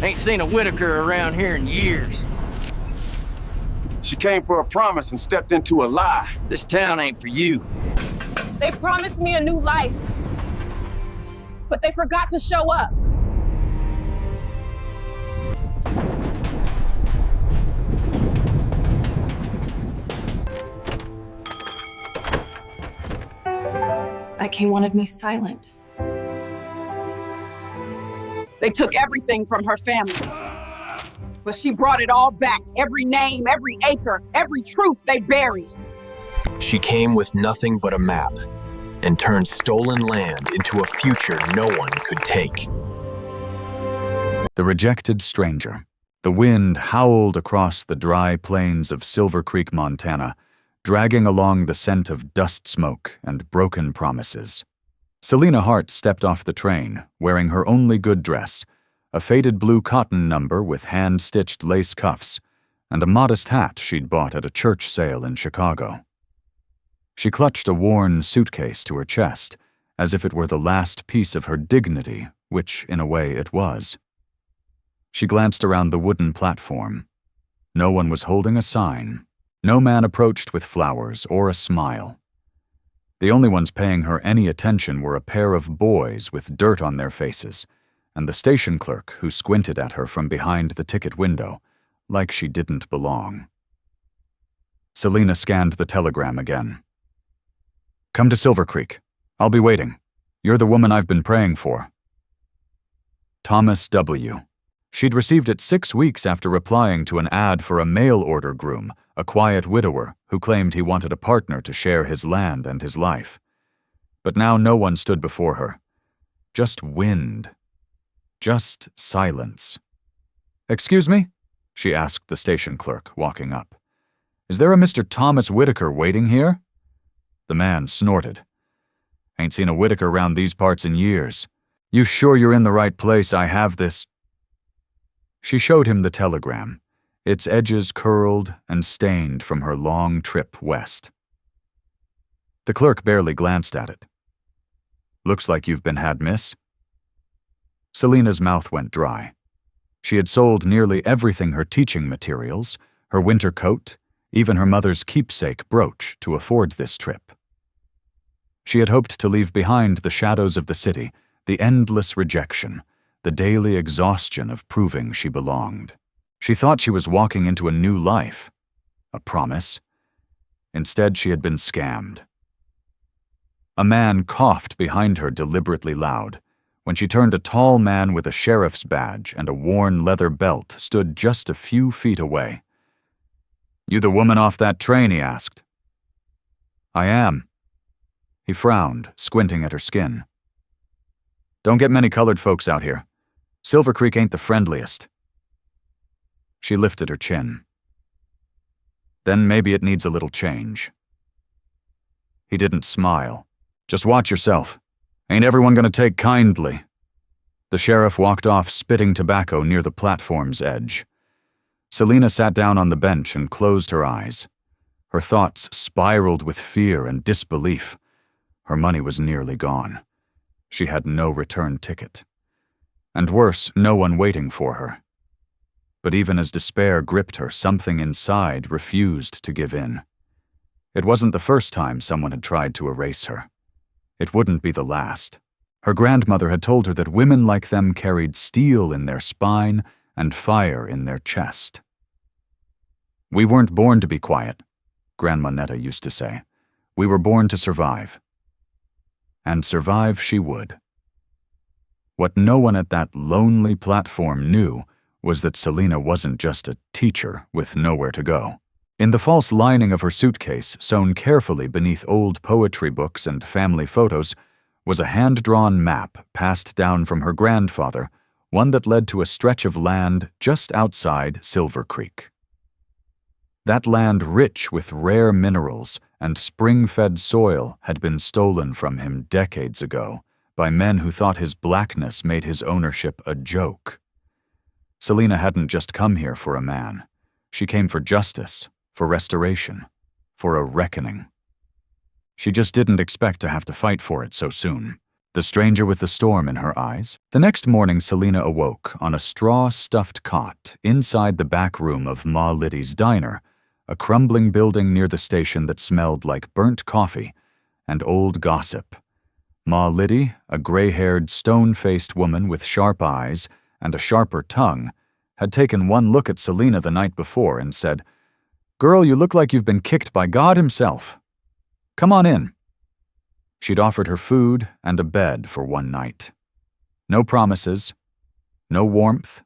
Ain't seen a Whitaker around here in years. She came for a promise and stepped into a lie. This town ain't for you. They promised me a new life, but they forgot to show up. That king wanted me silent. They took everything from her family, but she brought it all back. Every name, every acre, every truth they buried. She came with nothing but a map and turned stolen land into a future no one could take. The rejected stranger. The wind howled across the dry plains of Silver Creek, Montana, dragging along the scent of dust smoke and broken promises. Celina Hart stepped off the train, wearing her only good dress, a faded blue cotton number with hand-stitched lace cuffs, and a modest hat she'd bought at a church sale in Chicago. She clutched a worn suitcase to her chest, as if it were the last piece of her dignity, which, in a way, it was. She glanced around the wooden platform. No one was holding a sign. No man approached with flowers or a smile. The only ones paying her any attention were a pair of boys with dirt on their faces, and the station clerk who squinted at her from behind the ticket window, like she didn't belong. Celina scanned the telegram again. "Come to Silver Creek. I'll be waiting. You're the woman I've been praying for." Thomas W. She'd received it 6 weeks after replying to an ad for a mail-order groom, a quiet widower who claimed he wanted a partner to share his land and his life. But now no one stood before her. Just wind. Just silence. "Excuse me?" she asked the station clerk, walking up. "Is there a Mr. Thomas Whitaker waiting here?" The man snorted. "Ain't seen a Whitaker round these parts in years. You sure you're in the right place? I have this." She showed him the telegram, its edges curled and stained from her long trip west. The clerk barely glanced at it. "Looks like you've been had, miss." Celina's mouth went dry. She had sold nearly everything, her teaching materials, her winter coat, even her mother's keepsake brooch, to afford this trip. She had hoped to leave behind the shadows of the city, the endless rejection, the daily exhaustion of proving she belonged. She thought she was walking into a new life, a promise. Instead, she had been scammed. A man coughed behind her deliberately loud. When she turned, a tall man with a sheriff's badge and a worn leather belt stood just a few feet away. "You the woman off that train?" he asked. "I am." He frowned, squinting at her skin. "Don't get many colored folks out here. Silver Creek ain't the friendliest." She lifted her chin. "Then maybe it needs a little change." He didn't smile. "Just watch yourself. Ain't everyone gonna take kindly." The sheriff walked off, spitting tobacco near the platform's edge. Celina sat down on the bench and closed her eyes. Her thoughts spiraled with fear and disbelief. Her money was nearly gone. She had no return ticket. And worse, no one waiting for her. But even as despair gripped her, something inside refused to give in. It wasn't the first time someone had tried to erase her. It wouldn't be the last. Her grandmother had told her that women like them carried steel in their spine and fire in their chest. "We weren't born to be quiet," Grandma Netta used to say. "We were born to survive." And survive she would. What no one at that lonely platform knew was that Celina wasn't just a teacher with nowhere to go. In the false lining of her suitcase, sewn carefully beneath old poetry books and family photos, was a hand-drawn map passed down from her grandfather, one that led to a stretch of land just outside Silver Creek. That land, rich with rare minerals and spring-fed soil, had been stolen from him decades ago by men who thought his blackness made his ownership a joke. Celina hadn't just come here for a man. She came for justice, for restoration, for a reckoning. She just didn't expect to have to fight for it so soon. The stranger with the storm in her eyes. The next morning, Celina awoke on a straw-stuffed cot inside the back room of Ma Liddy's diner, a crumbling building near the station that smelled like burnt coffee and old gossip. Ma Liddy, a gray-haired, stone-faced woman with sharp eyes and a sharper tongue, had taken one look at Celina the night before and said, "Girl, you look like you've been kicked by God himself. Come on in." She'd offered her food and a bed for one night. No promises, no warmth,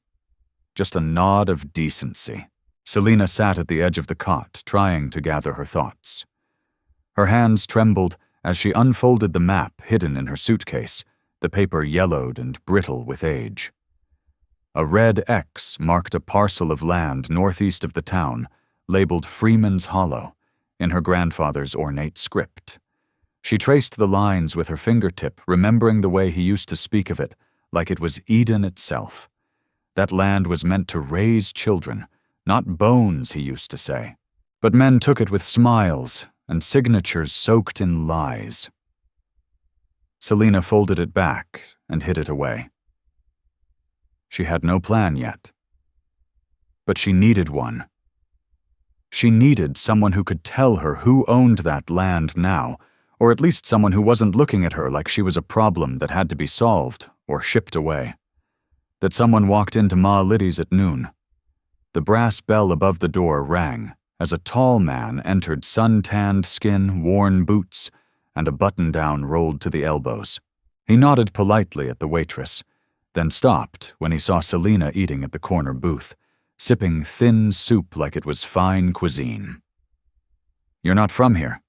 just a nod of decency. Celina sat at the edge of the cot, trying to gather her thoughts. Her hands trembled as she unfolded the map hidden in her suitcase, the paper yellowed and brittle with age. A red X marked a parcel of land northeast of the town, labeled Freeman's Hollow, in her grandfather's ornate script. She traced the lines with her fingertip, remembering the way he used to speak of it, like it was Eden itself. That land was meant to raise children, not bones, he used to say. But men took it with smiles and signatures soaked in lies. Celina folded it back and hid it away. She had no plan yet. But she needed one. She needed someone who could tell her who owned that land now, or at least someone who wasn't looking at her like she was a problem that had to be solved or shipped away. That someone walked into Ma Liddy's at noon. The brass bell above the door rang as a tall man entered sun-tanned skin, worn boots, and a button-down rolled to the elbows. He nodded politely at the waitress, then stopped when he saw Celina eating at the corner booth, sipping thin soup like it was fine cuisine. "You're not from here,"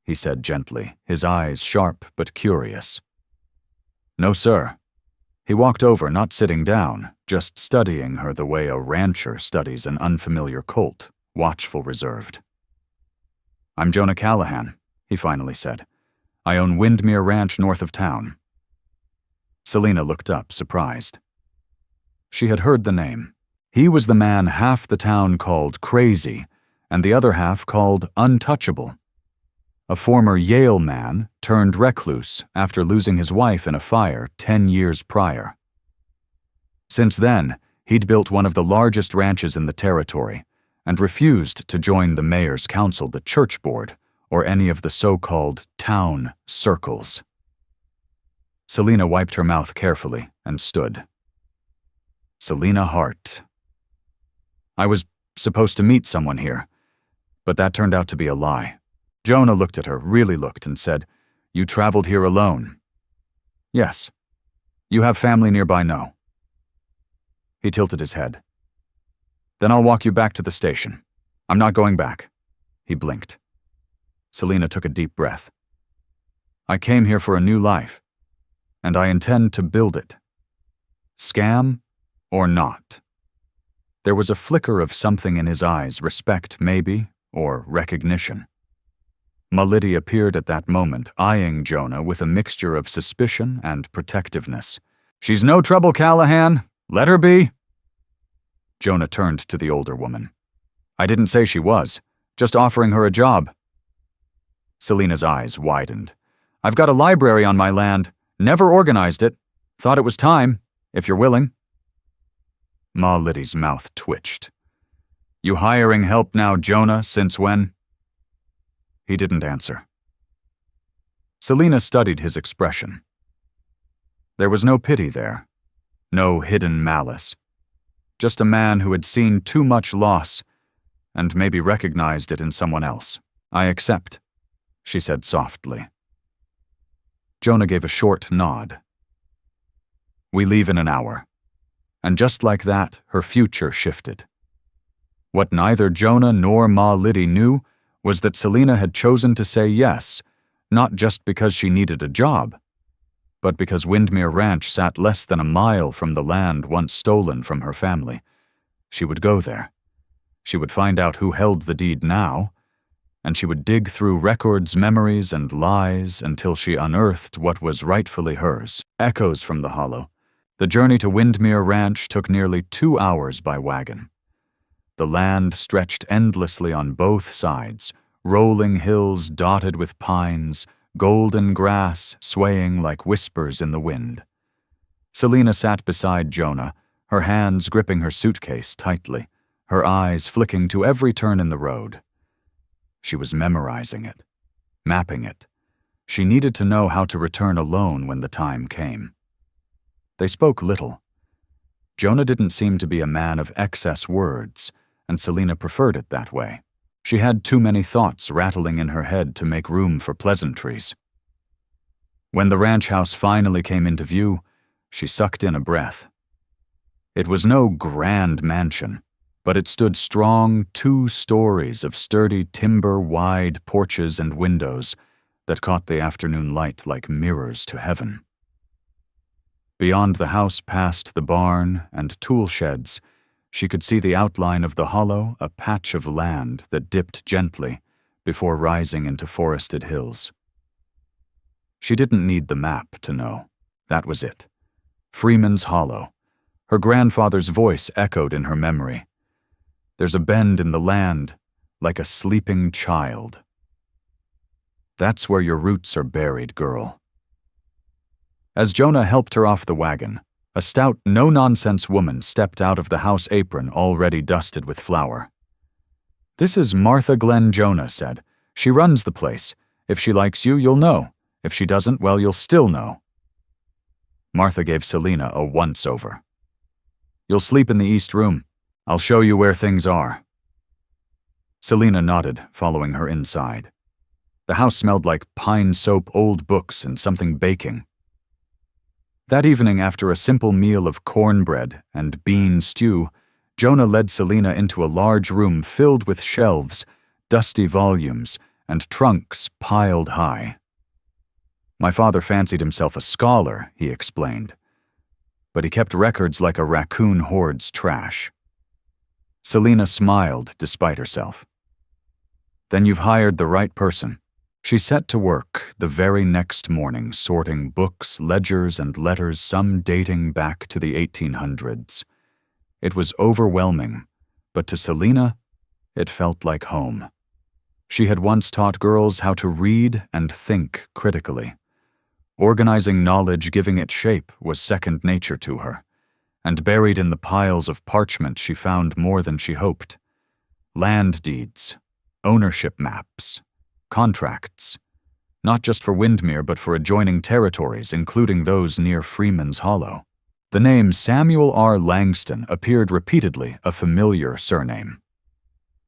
he said gently, his eyes sharp but curious. "No, sir." He walked over, not sitting down, just studying her the way a rancher studies an unfamiliar colt, watchful, reserved. "I'm Jonah Callahan," he finally said. "I own Windmere Ranch north of town." Celina looked up, surprised. She had heard the name. He was the man half the town called crazy, and the other half called untouchable. A former Yale man turned recluse after losing his wife in a fire 10 years prior. Since then, he'd built one of the largest ranches in the territory and refused to join the mayor's council, the church board, or any of the so-called town circles. Celina wiped her mouth carefully and stood. Celina Hart. "I was supposed to meet someone here, but that turned out to be a lie." Jonah looked at her, really looked, and said, "You traveled here alone?" "Yes." "You have family nearby?" "No." He tilted his head. "Then I'll walk you back to the station. I'm not going back." He blinked. Celina took a deep breath. "I came here for a new life, and I intend to build it. Scam or not." There was a flicker of something in his eyes, respect maybe, or recognition. Ma Liddy appeared at that moment, eyeing Jonah with a mixture of suspicion and protectiveness. "She's no trouble, Callahan. Let her be." Jonah turned to the older woman. "I didn't say she was, just offering her a job." Celina's eyes widened. "I've got a library on my land. Never organized it. Thought it was time, if you're willing." Ma Liddy's mouth twitched. "You hiring help now, Jonah, since when?" He didn't answer. Celina studied his expression. There was no pity there, no hidden malice. Just a man who had seen too much loss and maybe recognized it in someone else. "I accept," she said softly. Jonah gave a short nod. "We leave in an hour." And just like that, her future shifted. What neither Jonah nor Ma Liddy knew was that Celina had chosen to say yes, not just because she needed a job, but because Windmere Ranch sat less than a mile from the land once stolen from her family. She would go there. She would find out who held the deed now, and she would dig through records, memories, and lies until she unearthed what was rightfully hers. Echoes from the hollow. The journey to Windmere Ranch took nearly 2 hours by wagon. The land stretched endlessly on both sides, rolling hills dotted with pines, golden grass swaying like whispers in the wind. Celina sat beside Jonah, her hands gripping her suitcase tightly, her eyes flicking to every turn in the road. She was memorizing it, mapping it. She needed to know how to return alone when the time came. They spoke little. Jonah didn't seem to be a man of excess words, and Celina preferred it that way. She had too many thoughts rattling in her head to make room for pleasantries. When the ranch house finally came into view, she sucked in a breath. It was no grand mansion, but it stood strong 2 stories of sturdy timber-wide porches and windows that caught the afternoon light like mirrors to heaven. Beyond the house, past the barn and tool sheds, she could see the outline of the hollow, a patch of land that dipped gently before rising into forested hills. She didn't need the map to know. That was it. Freeman's Hollow. Her grandfather's voice echoed in her memory. There's a bend in the land, like a sleeping child. That's where your roots are buried, girl. As Jonah helped her off the wagon, a stout, no-nonsense woman stepped out of the house apron already dusted with flour. "This is Martha Glenn," Jonah said. "She runs the place. If she likes you, you'll know. If she doesn't, well, you'll still know." Martha gave Celina a once-over. "You'll sleep in the east room. I'll show you where things are." Celina nodded, following her inside. The house smelled like pine soap, old books, and something baking. That evening, after a simple meal of cornbread and bean stew, Jonah led Celina into a large room filled with shelves, dusty volumes, and trunks piled high. "My father fancied himself a scholar," he explained, "but he kept records like a raccoon hoards trash." Celina smiled despite herself. "Then you've hired the right person." She set to work the very next morning sorting books, ledgers, and letters, some dating back to the 1800s. It was overwhelming, but to Celina, it felt like home. She had once taught girls how to read and think critically. Organizing knowledge, giving it shape, was second nature to her, and buried in the piles of parchment she found more than she hoped. Land deeds, ownership maps, contracts, not just for Windmere but for adjoining territories, including those near Freeman's Hollow. The name Samuel R. Langston appeared repeatedly, a familiar surname.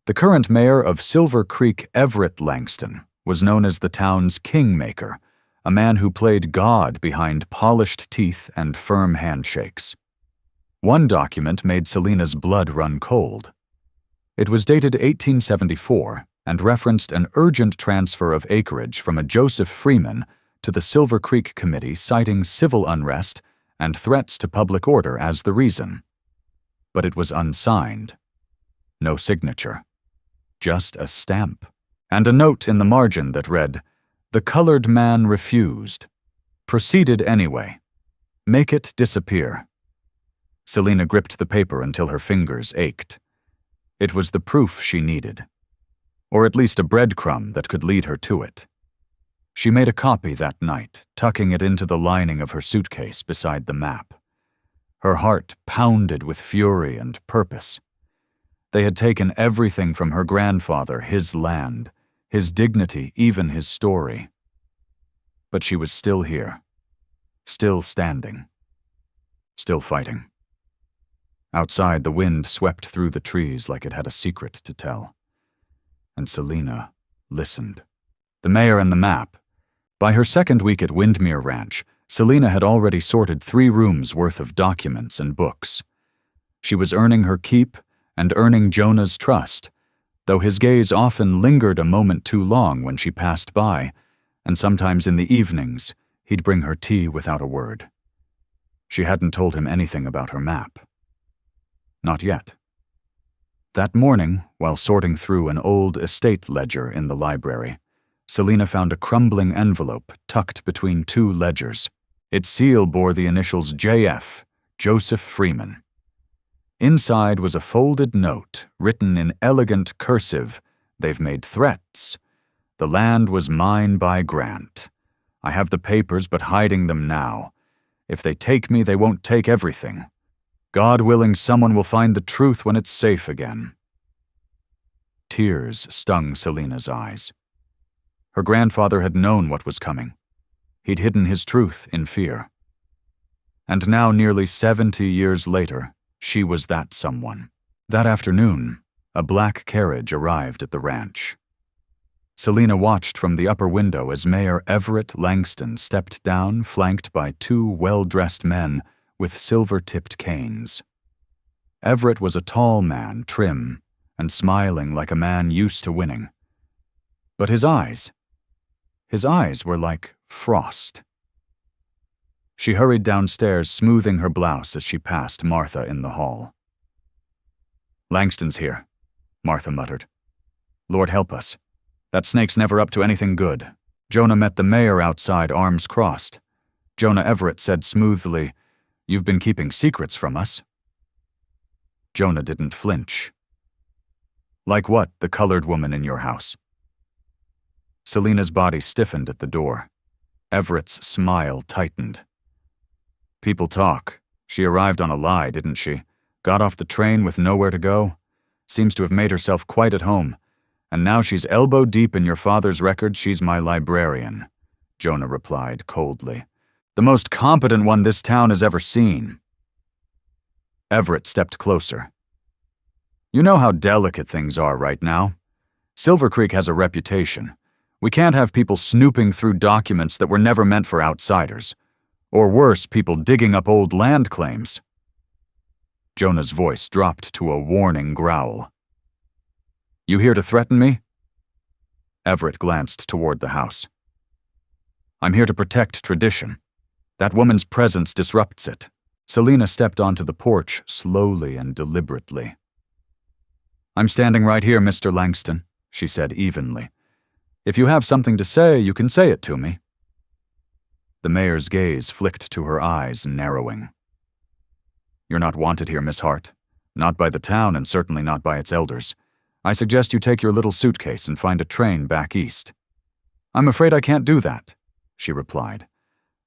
The current mayor of Silver Creek, Everett Langston, was known as the town's kingmaker, a man who played God behind polished teeth and firm handshakes. One document made Celina's blood run cold. It was dated 1874 and referenced an urgent transfer of acreage from a Joseph Freeman to the Silver Creek Committee, citing civil unrest and threats to public order as the reason. But it was unsigned. No signature. Just a stamp. And a note in the margin that read, "The colored man refused. Proceeded anyway. Make it disappear." Celina gripped the paper until her fingers ached. It was the proof she needed. Or at least a breadcrumb that could lead her to it. She made a copy that night, tucking it into the lining of her suitcase beside the map. Her heart pounded with fury and purpose. They had taken everything from her grandfather, his land, his dignity, even his story. But she was still here, still standing, still fighting. Outside, the wind swept through the trees like it had a secret to tell. And Celina listened. The mayor and the map. By her second week at Windmere Ranch, Celina had already sorted 3 rooms worth of documents and books. She was earning her keep and earning Jonah's trust, though his gaze often lingered a moment too long when she passed by, and sometimes in the evenings he'd bring her tea without a word. She hadn't told him anything about her map. Not yet. That morning, while sorting through an old estate ledger in the library, Celina found a crumbling envelope tucked between 2 ledgers. Its seal bore the initials J.F., Joseph Freeman. Inside was a folded note, written in elegant cursive. "They've made threats. The land was mine by grant. I have the papers, but hiding them now. If they take me, they won't take everything. God willing, someone will find the truth when it's safe again." Tears stung Celina's eyes. Her grandfather had known what was coming. He'd hidden his truth in fear. And now, nearly 70 years later, she was that someone. That afternoon, a black carriage arrived at the ranch. Celina watched from the upper window as Mayor Everett Langston stepped down, flanked by two well-dressed men with silver-tipped canes. Everett was a tall man, trim, and smiling like a man used to winning. But his eyes were like frost. She hurried downstairs, smoothing her blouse as she passed Martha in the hall. "Langston's here," Martha muttered. "Lord help us. That snake's never up to anything good." Jonah met the mayor outside, arms crossed. Jonah Everett said smoothly, "You've been keeping secrets from us." Jonah didn't flinch. "Like what, the colored woman in your house?" Celina's body stiffened at the door. Everett's smile tightened. "People talk. She arrived on a lie, didn't she? Got off the train with nowhere to go. Seems to have made herself quite at home. And now she's elbow deep in your father's records. She's my librarian," Jonah replied coldly. "The most competent one this town has ever seen." Everett stepped closer. "You know how delicate things are right now. Silver Creek has a reputation. We can't have people snooping through documents that were never meant for outsiders. Or worse, people digging up old land claims." Jonah's voice dropped to a warning growl. "You here to threaten me?" Everett glanced toward the house. "I'm here to protect tradition. That woman's presence disrupts it." Celina stepped onto the porch slowly and deliberately. "I'm standing right here, Mr. Langston," she said evenly. "If you have something to say, you can say it to me." The mayor's gaze flicked to her eyes, narrowing. "You're not wanted here, Miss Hart. Not by the town and certainly not by its elders. I suggest you take your little suitcase and find a train back east." "I'm afraid I can't do that," she replied.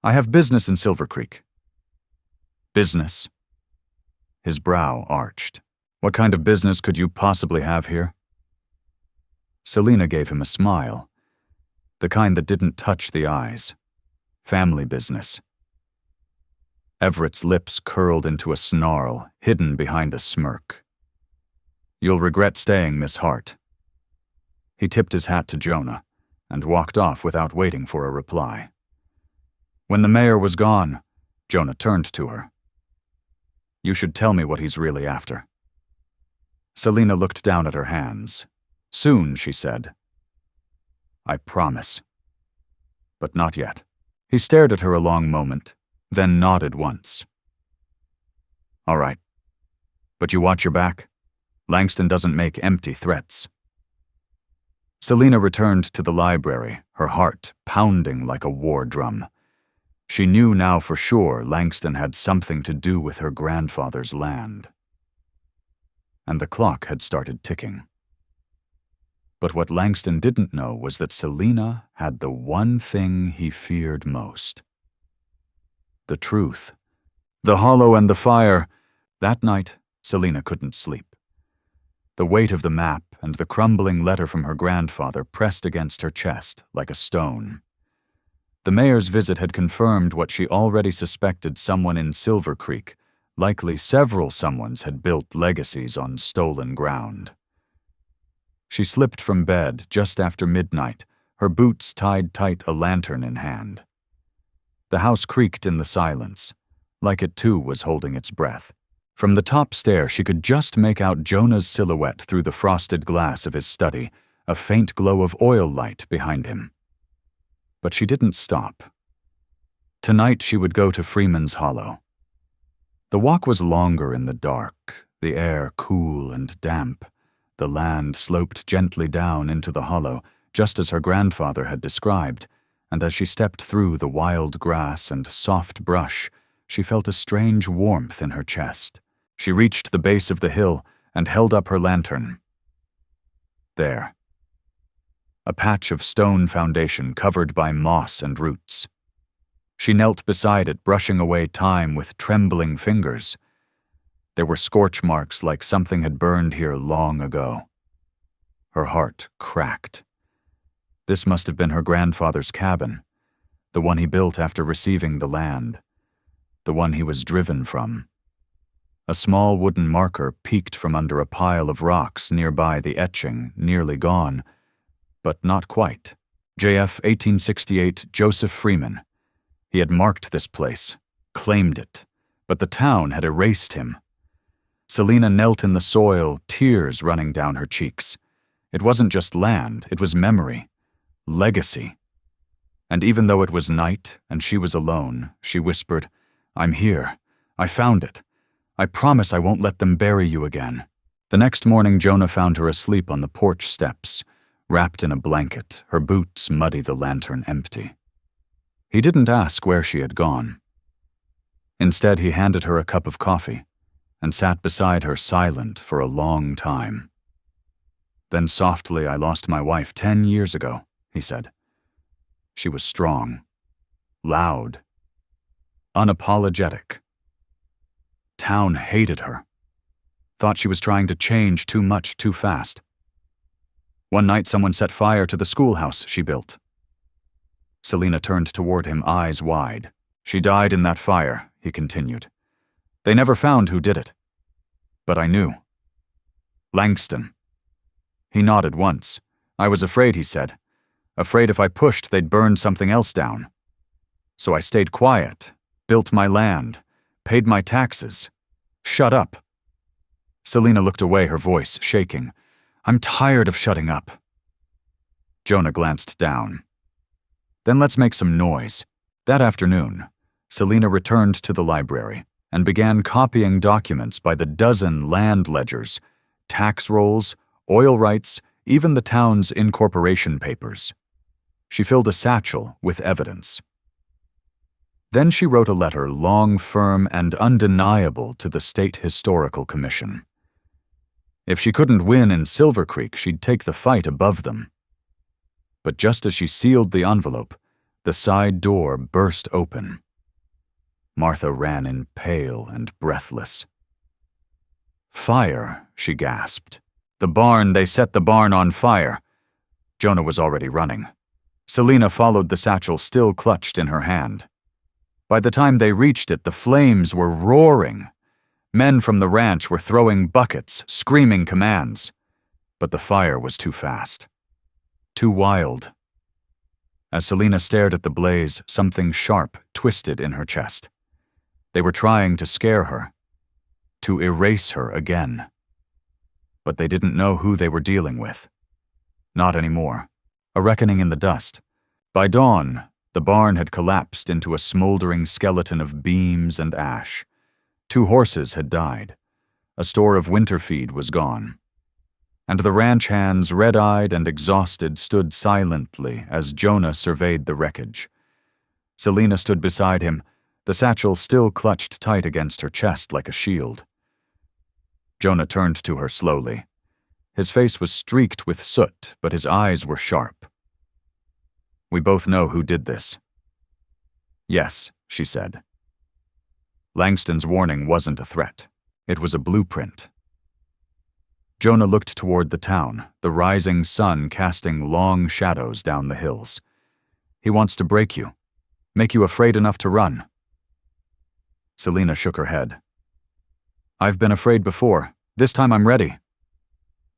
"I have business in Silver Creek." "Business?" His brow arched. "What kind of business could you possibly have here?" Celina gave him a smile, the kind that didn't touch the eyes. "Family business." Everett's lips curled into a snarl, hidden behind a smirk. "You'll regret staying, Miss Hart." He tipped his hat to Jonah and walked off without waiting for a reply. When the mayor was gone, Jonah turned to her. "You should tell me what he's really after." Celina looked down at her hands. "Soon," she said. "I promise." "But not yet." He stared at her a long moment, then nodded once. "All right. But you watch your back. Langston doesn't make empty threats." Celina returned to the library, her heart pounding like a war drum. She knew now for sure Langston had something to do with her grandfather's land. And the clock had started ticking. But what Langston didn't know was that Celina had the one thing he feared most. The truth. The hollow and the fire. That night, Celina couldn't sleep. The weight of the map and the crumbling letter from her grandfather pressed against her chest like a stone. The mayor's visit had confirmed what she already suspected: someone in Silver Creek, likely several someones, had built legacies on stolen ground. She slipped from bed just after midnight, her boots tied tight, a lantern in hand. The house creaked in the silence, like it too was holding its breath. From the top stair she could just make out Jonah's silhouette through the frosted glass of his study, a faint glow of oil light behind him. But she didn't stop. Tonight she would go to Freeman's Hollow. The walk was longer in the dark, the air cool and damp. The land sloped gently down into the hollow, just as her grandfather had described, and as she stepped through the wild grass and soft brush, she felt a strange warmth in her chest. She reached the base of the hill and held up her lantern. There. a patch of stone foundation covered by moss and roots. She knelt beside it, brushing away time with trembling fingers. There were scorch marks like something had burned here long ago. Her heart cracked. This must have been her grandfather's cabin, the one he built after receiving the land, the one he was driven from. A small wooden marker peeked from under a pile of rocks nearby, the etching nearly gone, but not quite. JF 1868 Joseph Freeman. He had marked this place, claimed it, but the town had erased him. Celina knelt in the soil, tears running down her cheeks. It wasn't just land, it was memory, legacy. And even though it was night and she was alone, she whispered, "I'm here. I found it. I promise I won't let them bury you again." The next morning, Jonah found her asleep on the porch steps, wrapped in a blanket, her boots muddy, the lantern empty. He didn't ask where she had gone. Instead, he handed her a cup of coffee and sat beside her silent for a long time. Then softly, "I lost my wife 10 years ago," he said. She was strong, loud, unapologetic. Town hated her, thought she was trying to change too much too fast. One night someone set fire to the schoolhouse she built. Celina turned toward him, eyes wide. "She died in that fire," he continued. "They never found who did it. But I knew. Langston." He nodded once. "I was afraid," he said. "Afraid if I pushed, they'd burn something else down. So I stayed quiet, built my land, paid my taxes. Shut up." Celina looked away, her voice shaking. "I'm tired of shutting up." Jonah glanced down. "Then let's make some noise." That afternoon, Celina returned to the library and began copying documents by the dozen land ledgers, tax rolls, oil rights, even the town's incorporation papers. She filled a satchel with evidence. Then she wrote a letter, long, firm, and undeniable, to the State Historical Commission. If she couldn't win in Silver Creek, she'd take the fight above them. But just as she sealed the envelope, the side door burst open. Martha ran in, pale and breathless. "Fire," she gasped. "The barn, they set the barn on fire." Jonah was already running. Celina followed, the satchel still clutched in her hand. By the time they reached it, the flames were roaring. Men from the ranch were throwing buckets, screaming commands. But the fire was too fast. Too wild. As Celina stared at the blaze, something sharp twisted in her chest. They were trying to scare her, to erase her again. But they didn't know who they were dealing with. Not anymore. A reckoning in the dust. By dawn, the barn had collapsed into a smoldering skeleton of beams and ash. 2 horses had died. A store of winter feed was gone. And the ranch hands, red-eyed and exhausted, stood silently as Jonah surveyed the wreckage. Celina stood beside him, the satchel still clutched tight against her chest like a shield. Jonah turned to her slowly. His face was streaked with soot, but his eyes were sharp. "We both know who did this." "Yes," she said. Langston's warning wasn't a threat. It was a blueprint. Jonah looked toward the town, the rising sun casting long shadows down the hills. "He wants to break you, make you afraid enough to run." Celina shook her head. "I've been afraid before. This time I'm ready."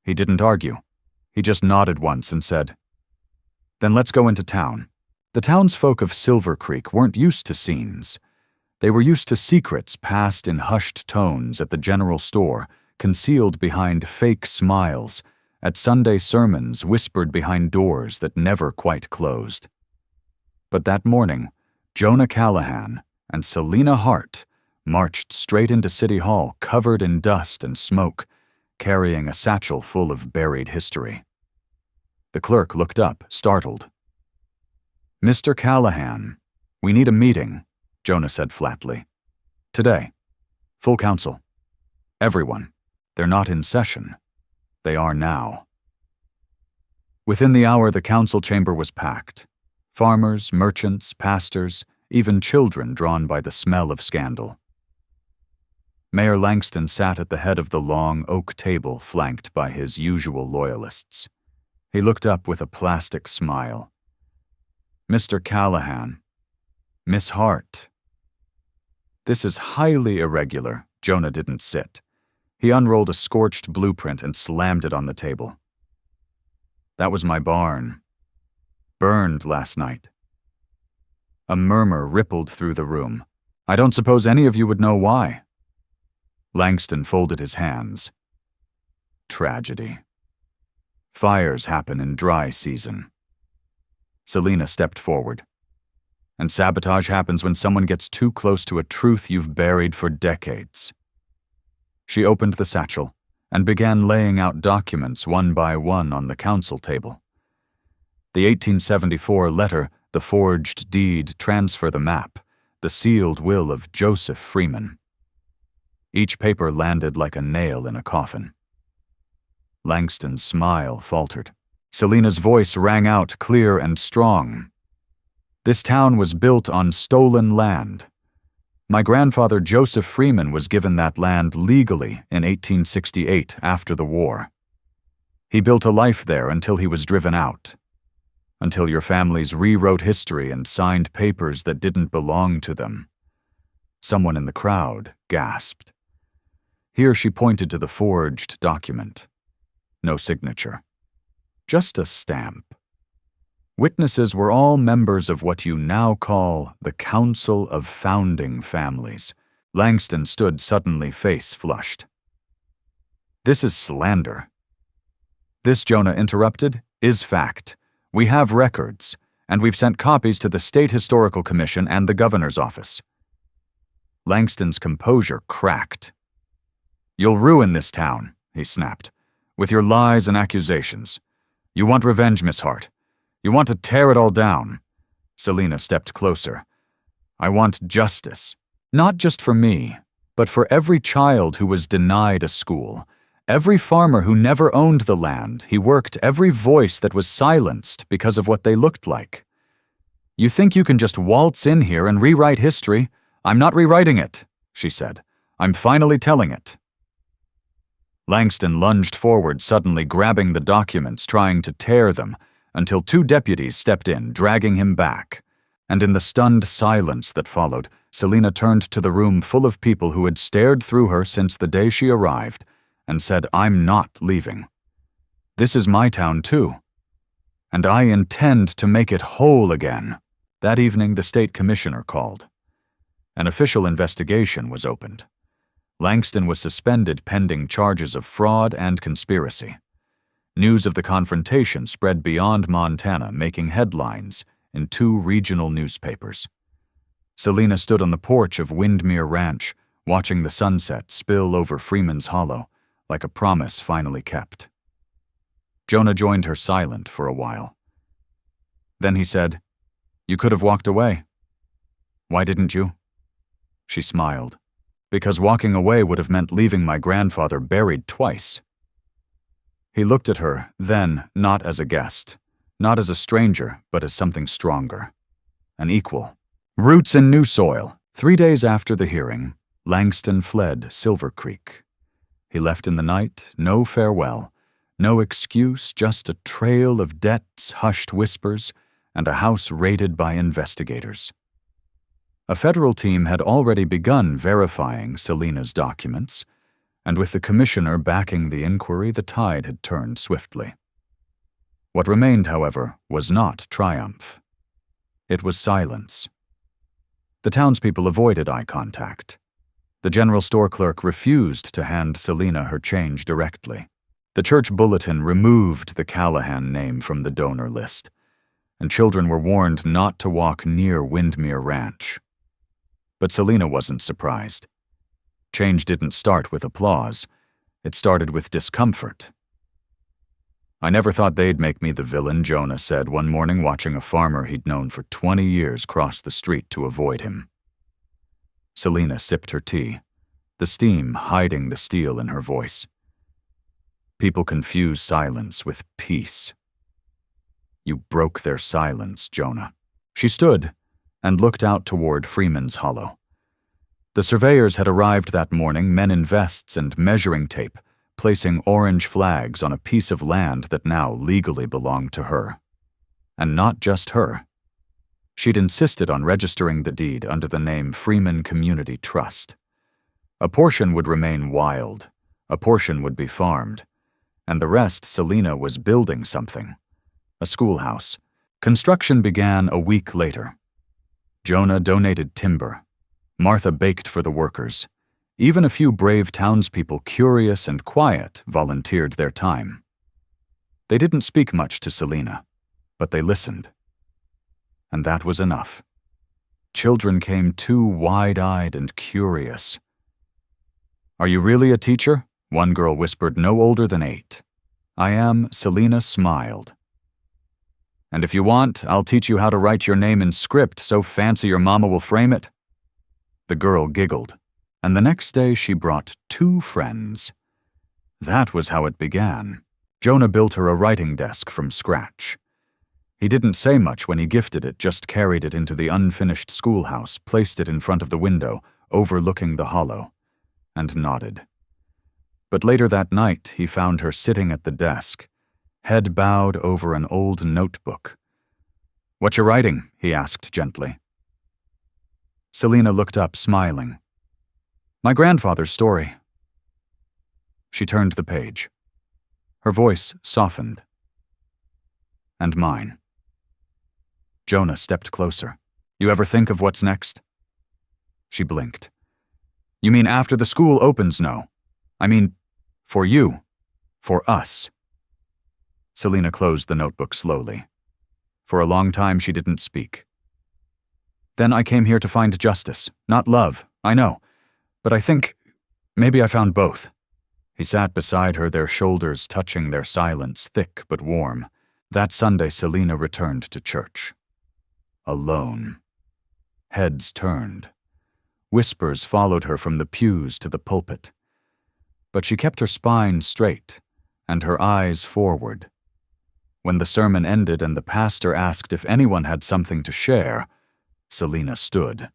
He didn't argue. He just nodded once and said, "Then let's go into town." The townsfolk of Silver Creek weren't used to scenes. They were used to secrets passed in hushed tones at the general store, concealed behind fake smiles, at Sunday sermons whispered behind doors that never quite closed. But that morning, Jonah Callahan and Celina Hart marched straight into City Hall, covered in dust and smoke, carrying a satchel full of buried history. The clerk looked up, startled. "Mr. Callahan, we need a meeting," Jonah said flatly. "Today. Full council. Everyone. They're not in session. They are now." Within the hour, the council chamber was packed. Farmers, merchants, pastors, even children drawn by the smell of scandal. Mayor Langston sat at the head of the long oak table flanked by his usual loyalists. He looked up with a plastic smile. Mr. Callahan. Miss Hart. This is highly irregular. Jonah didn't sit. He unrolled a scorched blueprint and slammed it on the table. That was my barn. Burned last night. A murmur rippled through the room. I don't suppose any of you would know why. Langston folded his hands. Tragedy. Fires happen in dry season. Celina stepped forward. And sabotage happens when someone gets too close to a truth you've buried for decades. She opened the satchel and began laying out documents one by one on the council table. The 1874 letter, the forged deed, transfer the map, the sealed will of Joseph Freeman. Each paper landed like a nail in a coffin. Langston's smile faltered. Celina's voice rang out clear and strong. This town was built on stolen land. My grandfather Joseph Freeman was given that land legally in 1868 after the war. He built a life there until he was driven out. Until your families rewrote history and signed papers that didn't belong to them. Someone in the crowd gasped. Here she pointed to the forged document. No signature. Just a stamp. Witnesses were all members of what you now call the Council of Founding Families. Langston stood suddenly face-flushed. This is slander. This, Jonah interrupted, is fact. We have records, and we've sent copies to the State Historical Commission and the governor's office. Langston's composure cracked. You'll ruin this town, he snapped, with your lies and accusations. You want revenge, Miss Hart. You want to tear it all down. Celina stepped closer. I want justice. Not just for me, but for every child who was denied a school, every farmer who never owned the land he worked, every voice that was silenced because of what they looked like. You think you can just waltz in here and rewrite history? I'm not rewriting it, she said. I'm finally telling it. Langston lunged forward, suddenly grabbing the documents, trying to tear them, until two deputies stepped in, dragging him back. And in the stunned silence that followed, Celina turned to the room full of people who had stared through her since the day she arrived, and said, I'm not leaving. This is my town too. And I intend to make it whole again. That evening, the state commissioner called. An official investigation was opened. Langston was suspended pending charges of fraud and conspiracy. News of the confrontation spread beyond Montana, making headlines in 2 regional newspapers. Celina stood on the porch of Windmere Ranch, watching the sunset spill over Freeman's Hollow, like a promise finally kept. Jonah joined her silent for a while. Then he said, You could have walked away. Why didn't you? She smiled. Because walking away would have meant leaving my grandfather buried twice. He looked at her, then, not as a guest, not as a stranger, but as something stronger. An equal. Roots in new soil. 3 days after the hearing, Langston fled Silver Creek. He left in the night, no farewell, no excuse, just a trail of debts, hushed whispers, and a house raided by investigators. A federal team had already begun verifying Celina's documents, and with the commissioner backing the inquiry, the tide had turned swiftly. What remained, however, was not triumph. It was silence. The townspeople avoided eye contact. The general store clerk refused to hand Celina her change directly. The church bulletin removed the Callahan name from the donor list, and children were warned not to walk near Windmere Ranch. But Celina wasn't surprised. Change didn't start with applause. It started with discomfort. I never thought they'd make me the villain, Jonah said one morning, watching a farmer he'd known for 20 years cross the street to avoid him. Celina sipped her tea, the steam hiding the steel in her voice. People confuse silence with peace. You broke their silence, Jonah. She stood and looked out toward Freeman's Hollow. The surveyors had arrived that morning, men in vests and measuring tape, placing orange flags on a piece of land that now legally belonged to her. And not just her. She'd insisted on registering the deed under the name Freeman Community Trust. A portion would remain wild, a portion would be farmed, and the rest Celina was building something. A schoolhouse. Construction began a week later. Jonah donated timber. Martha baked for the workers. Even a few brave townspeople, curious and quiet, volunteered their time. They didn't speak much to Celina, but they listened. And that was enough. Children came too wide-eyed and curious. "Are you really a teacher?" One girl whispered, "No older than 8. "I am," Celina smiled. "And if you want, I'll teach you how to write your name in script so fancy your mama will frame it." The girl giggled, and the next day she brought 2 friends. That was how it began. Jonah built her a writing desk from scratch. He didn't say much when he gifted it, just carried it into the unfinished schoolhouse, placed it in front of the window, overlooking the hollow, and nodded. But later that night, he found her sitting at the desk, head bowed over an old notebook. "What you writing?" he asked gently. Celina looked up, smiling. "My grandfather's story." She turned the page. Her voice softened. "And mine." Jonah stepped closer. "You ever think of what's next?" She blinked. "You mean after the school opens? No. I mean, for you. For us." Celina closed the notebook slowly. For a long time she didn't speak. "Then I came here to find justice, not love, I know. But I think maybe I found both." He sat beside her, their shoulders touching, their silence thick but warm. That Sunday, Celina returned to church. Alone. Heads turned. Whispers followed her from the pews to the pulpit. But she kept her spine straight and her eyes forward. When the sermon ended and the pastor asked if anyone had something to share, Celina stood.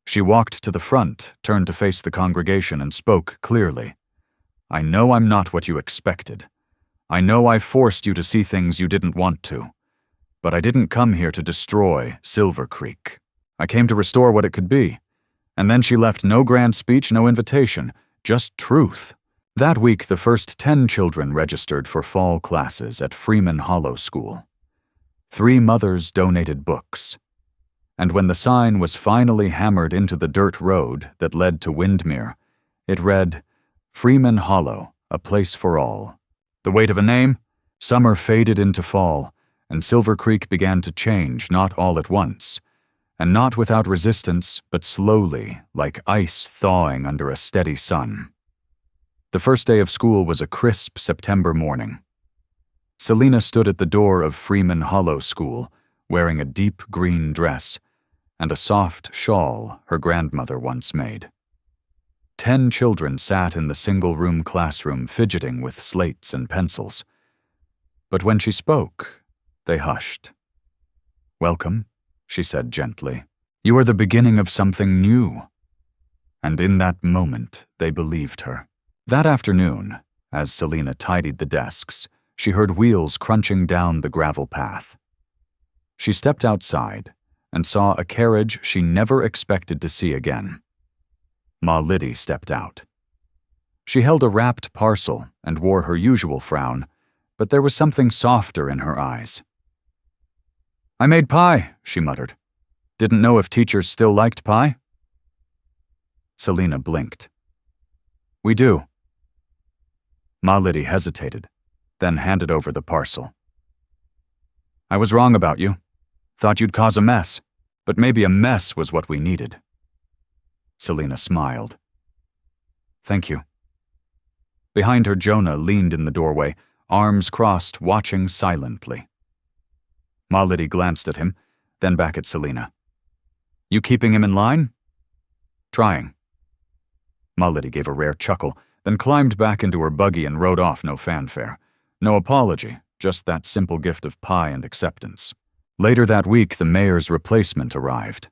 She walked to the front, turned to face the congregation, and spoke clearly. "I know I'm not what you expected. I know I forced you to see things you didn't want to. But I didn't come here to destroy Silver Creek. I came to restore what it could be." And then she left no grand speech, no invitation, just truth. That week, the first 10 children registered for fall classes at Freeman Hollow School. 3 mothers donated books. And when the sign was finally hammered into the dirt road that led to Windmere, it read, "Freeman Hollow, a place for all." The weight of a name? Summer faded into fall, and Silver Creek began to change, not all at once, and not without resistance, but slowly, like ice thawing under a steady sun. The first day of school was a crisp September morning. Celina stood at the door of Freeman Hollow School, wearing a deep green dress and a soft shawl her grandmother once made. 10 children sat in the single-room classroom fidgeting with slates and pencils. But when she spoke, they hushed. "Welcome," she said gently. "You are the beginning of something new." And in that moment, they believed her. That afternoon, as Celina tidied the desks, she heard wheels crunching down the gravel path. She stepped outside and saw a carriage she never expected to see again. Ma Liddy stepped out. She held a wrapped parcel and wore her usual frown, but there was something softer in her eyes. "I made pie," she muttered. "Didn't know if teachers still liked pie." Celina blinked. "We do." Ma Liddy hesitated, then handed over the parcel. "I was wrong about you. Thought you'd cause a mess, but maybe a mess was what we needed." Celina smiled. "Thank you." Behind her, Jonah leaned in the doorway, arms crossed, watching silently. Ma Liddy glanced at him, then back at Celina. "You keeping him in line?" "Trying." Ma Liddy gave a rare chuckle, then climbed back into her buggy and rode off, no fanfare. No apology, just that simple gift of pie and acceptance. Later that week, the mayor's replacement arrived.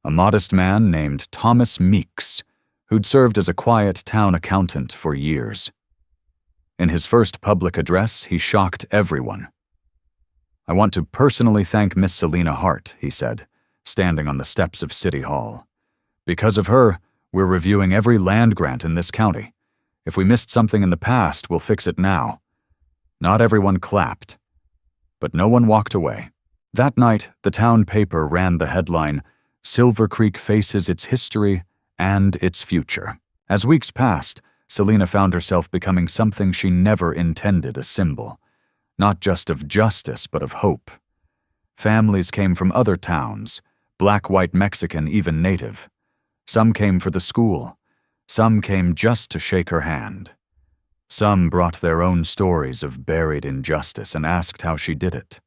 A modest man named Thomas Meeks, who'd served as a quiet town accountant for years. In his first public address, he shocked everyone. "I want to personally thank Miss Celina Hart," he said, standing on the steps of City Hall. "Because of her, we're reviewing every land grant in this county. If we missed something in the past, we'll fix it now." Not everyone clapped, but no one walked away. That night, the town paper ran the headline, "Silver Creek faces its history and its future." As weeks passed, Celina found herself becoming something she never intended, a symbol, not just of justice, but of hope. Families came from other towns, black, white, Mexican, even native. Some came for the school. Some came just to shake her hand. Some brought their own stories of buried injustice and asked how she did it.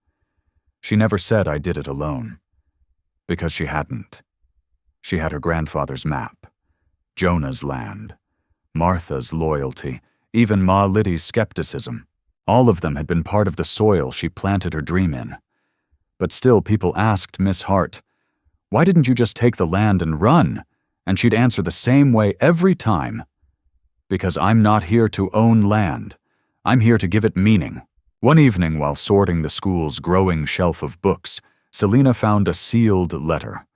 She never said, "I did it alone," because she hadn't. She had her grandfather's map, Jonah's land, Martha's loyalty, even Ma Liddy's skepticism. All of them had been part of the soil she planted her dream in. But still, people asked Miss Hart, "Why didn't you just take the land and run?" And she'd answer the same way every time. "Because I'm not here to own land. I'm here to give it meaning." One evening, while sorting the school's growing shelf of books, Celina found a sealed letter,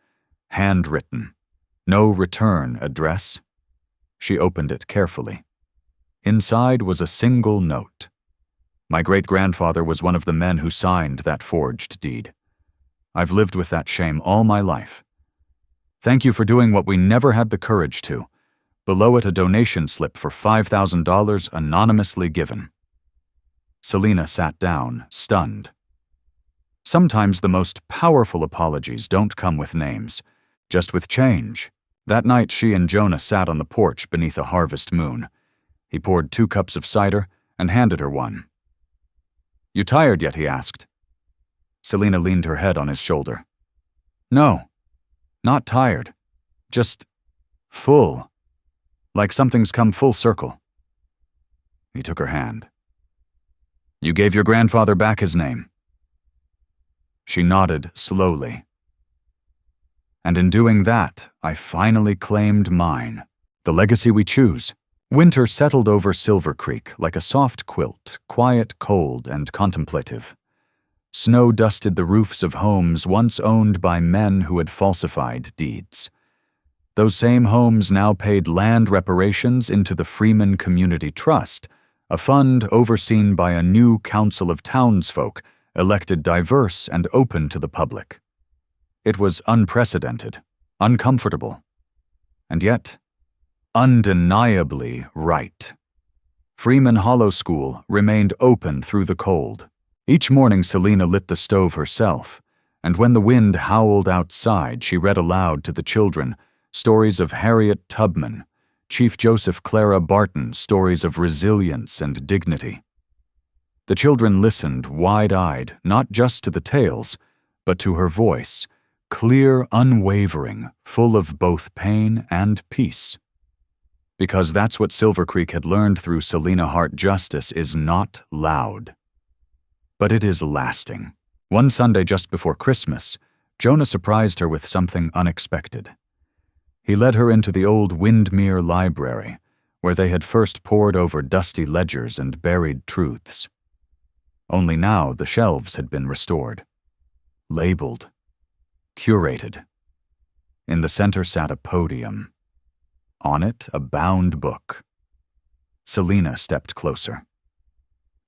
handwritten, no return address. She opened it carefully. Inside was a single note. "My great-grandfather was one of the men who signed that forged deed. I've lived with that shame all my life. Thank you for doing what we never had the courage to. Below it, a donation slip for $5,000 anonymously given." Celina sat down, stunned. Sometimes the most powerful apologies don't come with names, just with change. That night, she and Jonah sat on the porch beneath a harvest moon. He poured 2 cups of cider and handed her one. "You tired yet?" he asked. Celina leaned her head on his shoulder. "No, not tired. Just full. Like something's come full circle." He took her hand. "You gave your grandfather back his name." She nodded slowly. "And in doing that, I finally claimed mine, the legacy we choose." Winter settled over Silver Creek like a soft quilt, quiet, cold, and contemplative. Snow dusted the roofs of homes once owned by men who had falsified deeds. Those same homes now paid land reparations into the Freeman Community Trust, a fund overseen by a new council of townsfolk, elected diverse and open to the public. It was unprecedented, uncomfortable, and yet undeniably right. Freeman Hollow School remained open through the cold. Each morning Celina lit the stove herself, and when the wind howled outside, she read aloud to the children stories of Harriet Tubman, Chief Joseph Clara Barton, stories of resilience and dignity. The children listened wide-eyed, not just to the tales, but to her voice, clear, unwavering, full of both pain and peace. Because that's what Silver Creek had learned through Celina Hart. Justice is not loud, but it is lasting. One Sunday just before Christmas, Jonah surprised her with something unexpected. He led her into the old Windmere Library, where they had first pored over dusty ledgers and buried truths. Only now the shelves had been restored, labeled, curated. In the center sat a podium. On it, a bound book. Celina stepped closer.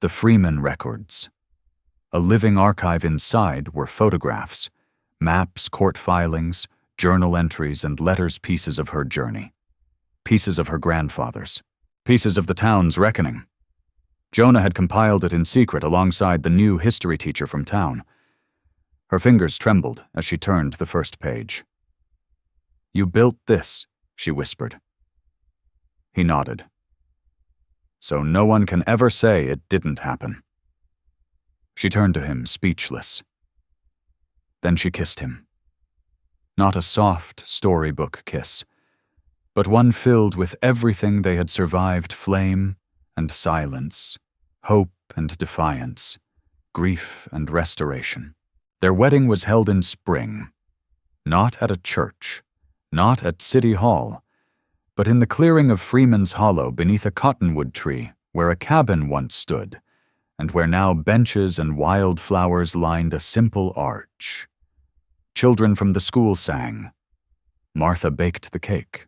The Freeman records. A living archive inside were photographs, maps, court filings, journal entries, and letters, pieces of her journey. Pieces of her grandfather's. Pieces of the town's reckoning. Jonah had compiled it in secret alongside the new history teacher from town. Her fingers trembled as she turned the first page. "You built this," she whispered. He nodded. "So no one can ever say it didn't happen." She turned to him, speechless. Then she kissed him. Not a soft storybook kiss, but one filled with everything they had survived: flame and silence, hope and defiance, grief, and restoration. Their wedding was held in spring, not at a church, not at City Hall, but in the clearing of Freeman's Hollow beneath a cottonwood tree where a cabin once stood, and where now benches and wildflowers lined a simple arch. Children from the school sang. Martha baked the cake.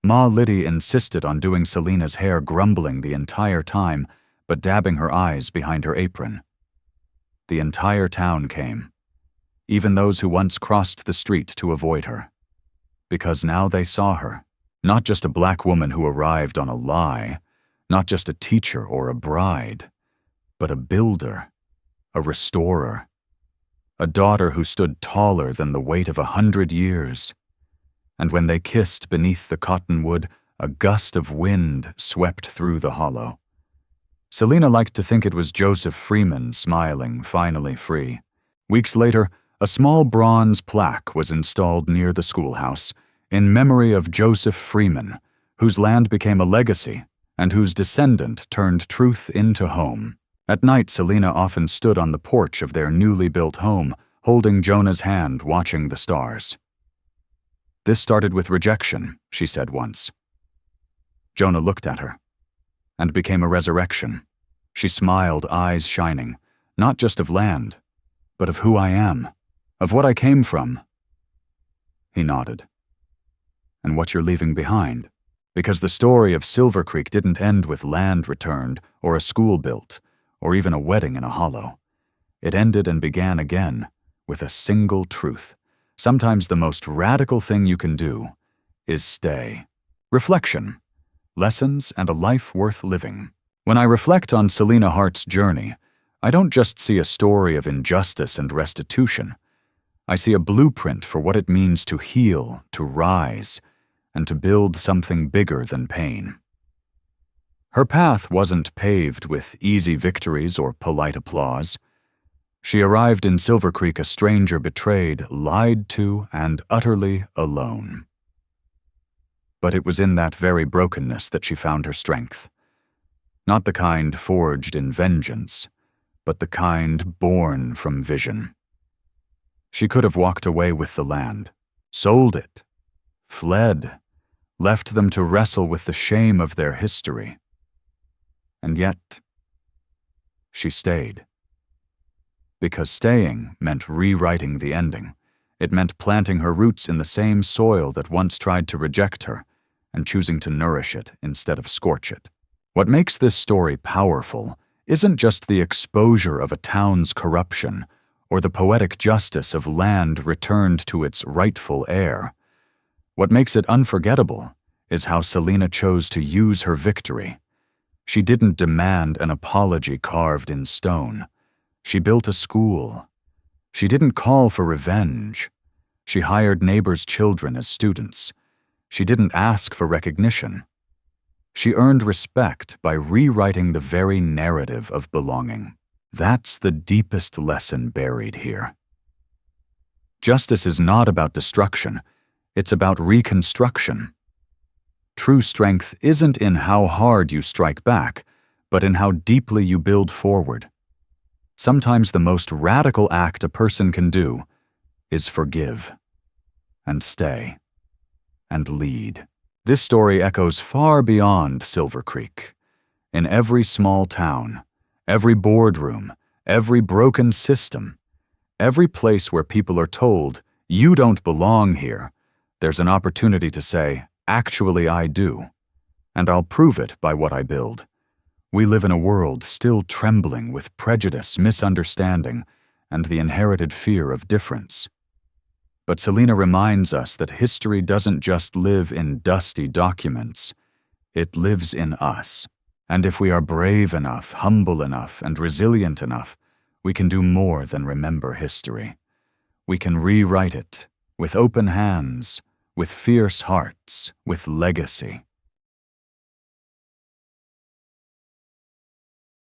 Ma Liddy insisted on doing Celina's hair, grumbling the entire time, but dabbing her eyes behind her apron. The entire town came, even those who once crossed the street to avoid her, because now they saw her, not just a black woman who arrived on a lie, not just a teacher or a bride, but a builder, a restorer, a daughter who stood taller than the weight of 100 years. And when they kissed beneath the cottonwood, a gust of wind swept through the hollow. Celina liked to think it was Joseph Freeman smiling, finally free. Weeks later, a small bronze plaque was installed near the schoolhouse in memory of Joseph Freeman, whose land became a legacy and whose descendant turned truth into home. At night, Celina often stood on the porch of their newly built home, holding Jonah's hand, watching the stars. "This started with rejection," she said once. Jonah looked at her, and became a resurrection. She smiled, eyes shining, not just of land, but of who I am, of what I came from. He nodded. "And what you're leaving behind?" Because the story of Silver Creek didn't end with land returned, or a school built, or even a wedding in a hollow. It ended and began again with a single truth. Sometimes the most radical thing you can do is stay. Reflection, lessons, and a life worth living. When I reflect on Celina Hart's journey, I don't just see a story of injustice and restitution. I see a blueprint for what it means to heal, to rise, and to build something bigger than pain. Her path wasn't paved with easy victories or polite applause. She arrived in Silver Creek a stranger, betrayed, lied to, and utterly alone. But it was in that very brokenness that she found her strength. Not the kind forged in vengeance, but the kind born from vision. She could have walked away with the land, sold it, fled, left them to wrestle with the shame of their history. And yet, she stayed. Because staying meant rewriting the ending. It meant planting her roots in the same soil that once tried to reject her, and choosing to nourish it instead of scorch it. What makes this story powerful isn't just the exposure of a town's corruption, or the poetic justice of land returned to its rightful heir. What makes it unforgettable is how Celina chose to use her victory. She didn't demand an apology carved in stone. She built a school. She didn't call for revenge. She hired neighbors' children as students. She didn't ask for recognition. She earned respect by rewriting the very narrative of belonging. That's the deepest lesson buried here. Justice is not about destruction. It's about reconstruction. True strength isn't in how hard you strike back, but in how deeply you build forward. Sometimes the most radical act a person can do is forgive, and stay, and lead. This story echoes far beyond Silver Creek. In every small town, every boardroom, every broken system, every place where people are told, "You don't belong here," there's an opportunity to say, "Actually, I do, and I'll prove it by what I build." We live in a world still trembling with prejudice, misunderstanding, and the inherited fear of difference. But Celina reminds us that history doesn't just live in dusty documents. It lives in us. And if we are brave enough, humble enough, and resilient enough, we can do more than remember history. We can rewrite it with open hands, with fierce hearts, with legacy.